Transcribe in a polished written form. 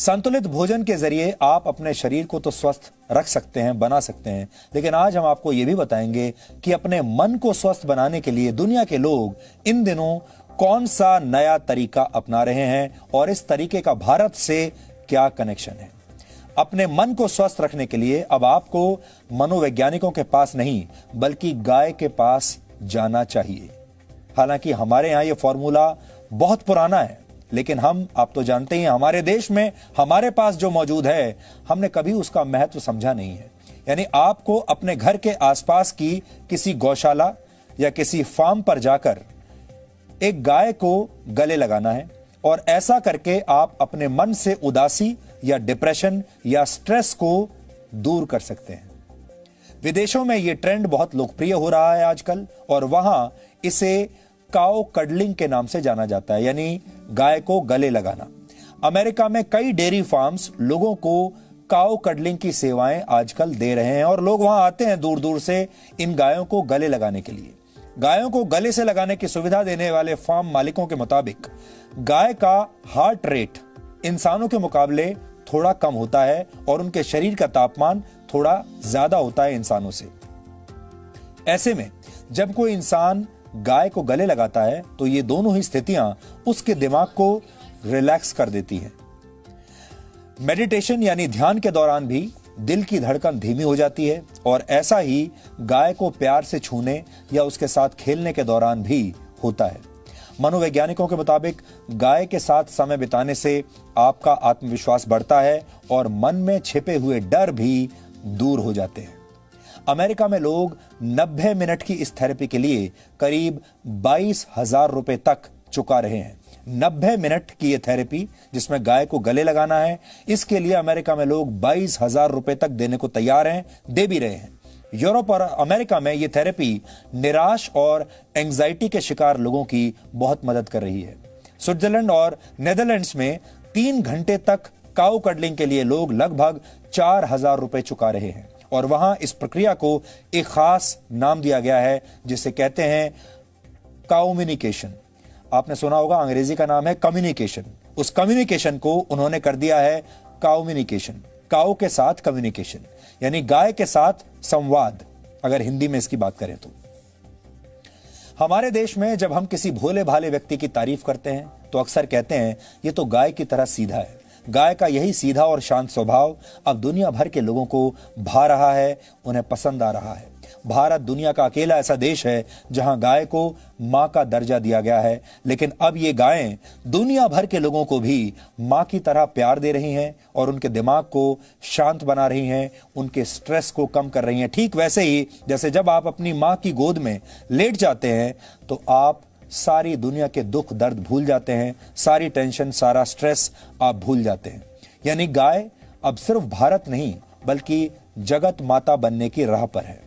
संतुलित भोजन के जरिए आप अपने शरीर को तो स्वस्थ रख सकते हैं, बना सकते हैं, लेकिन आज हम आपको यह भी बताएंगे कि अपने मन को स्वस्थ बनाने के लिए दुनिया के लोग इन दिनों कौन सा नया तरीका अपना रहे हैं और इस तरीके का भारत से क्या कनेक्शन है। अपने मन को स्वस्थ रखने के लिए अब आपको मनोवैज्ञानिकों के पास नहीं बल्कि गाय के पास जाना चाहिए। हालांकि हमारे यहां यह फॉर्मूला बहुत पुराना है, लेकिन आप तो जानते ही हैं, हमारे देश में हमारे पास जो मौजूद है हमने कभी उसका महत्व समझा नहीं है। यानी आपको अपने घर के आसपास की किसी गौशाला या किसी फार्म पर जाकर एक गाय को गले लगाना है और ऐसा करके आप अपने मन से उदासी या डिप्रेशन या स्ट्रेस को दूर कर सकते हैं। विदेशों में यह ट्रेंड बहुत लोकप्रिय हो रहा है आजकल और वहां इसे काउ कडलिंग के नाम से जाना जाता है, यानी गाय को गले लगाना। अमेरिका में कई डेयरी फार्म्स लोगों को काउ कडलिंग की सेवाएं आजकल दे रहे हैं और लोग वहां आते हैं दूर दूर से इन गायों को गले लगाने के लिए। गायों को गले से लगाने की सुविधा देने वाले फार्म मालिकों के मुताबिक गाय का हार्ट रेट इंसानों के मुकाबले थोड़ा कम होता है और उनके शरीर का तापमान थोड़ा ज्यादा होता है इंसानों से। ऐसे में जब कोई इंसान गाय को गले लगाता है तो ये दोनों ही स्थितियां उसके दिमाग को रिलैक्स कर देती हैं। मेडिटेशन यानी ध्यान के दौरान भी दिल की धड़कन धीमी हो जाती है और ऐसा ही गाय को प्यार से छूने या उसके साथ खेलने के दौरान भी होता है। मनोवैज्ञानिकों के मुताबिक गाय के साथ समय बिताने से आपका आत्मविश्वास बढ़ता है और मन में छिपे हुए डर भी दूर हो जाते हैं। अमेरिका में लोग 90 मिनट की इस थेरेपी के लिए करीब 22,000 रुपए तक चुका रहे हैं। 90 मिनट की यह थेरेपी जिसमें गाय को गले लगाना है, इसके लिए अमेरिका में लोग 22,000 रुपए तक देने को तैयार हैं, दे भी रहे हैं। यूरोप और अमेरिका में यह थेरेपी निराश और एंजाइटी के शिकार लोगों की बहुत मदद कर रही है। स्विट्जरलैंड और नेदरलैंड्स में 3 घंटे तक काउ कडलिंग के लिए लोग लगभग 4,000 रुपए चुका रहे हैं और वहां इस प्रक्रिया को एक खास नाम दिया गया है जिसे कहते हैं काउम्युनिकेशन। आपने सुना होगा अंग्रेजी का नाम है कम्युनिकेशन। उस कम्युनिकेशन को उन्होंने कर दिया है काउम्युनिकेशन, काउ के साथ कम्युनिकेशन यानी गाय के साथ संवाद, अगर हिंदी में इसकी बात करें तो। हमारे देश में जब हम किसी भोले भाले व्यक्ति की तारीफ करते हैं तो अक्सर कहते हैं ये तो गाय की तरह सीधा है। गाय का यही सीधा और शांत स्वभाव अब दुनिया भर के लोगों को भा रहा है, उन्हें पसंद आ रहा है। भारत दुनिया का अकेला ऐसा देश है जहां गाय को मां का दर्जा दिया गया है, लेकिन अब ये गायें दुनिया भर के लोगों को भी मां की तरह प्यार दे रही हैं और उनके दिमाग को शांत बना रही हैं, उनके स्ट्रेस को कम कर रही हैं। ठीक वैसे ही जैसे जब आप अपनी मां की गोद में लेट जाते हैं तो आप सारी दुनिया के दुख दर्द भूल जाते हैं, सारी टेंशन, सारा स्ट्रेस आप भूल जाते हैं। यानी गाय अब सिर्फ भारत नहीं बल्कि जगत माता बनने की राह पर है।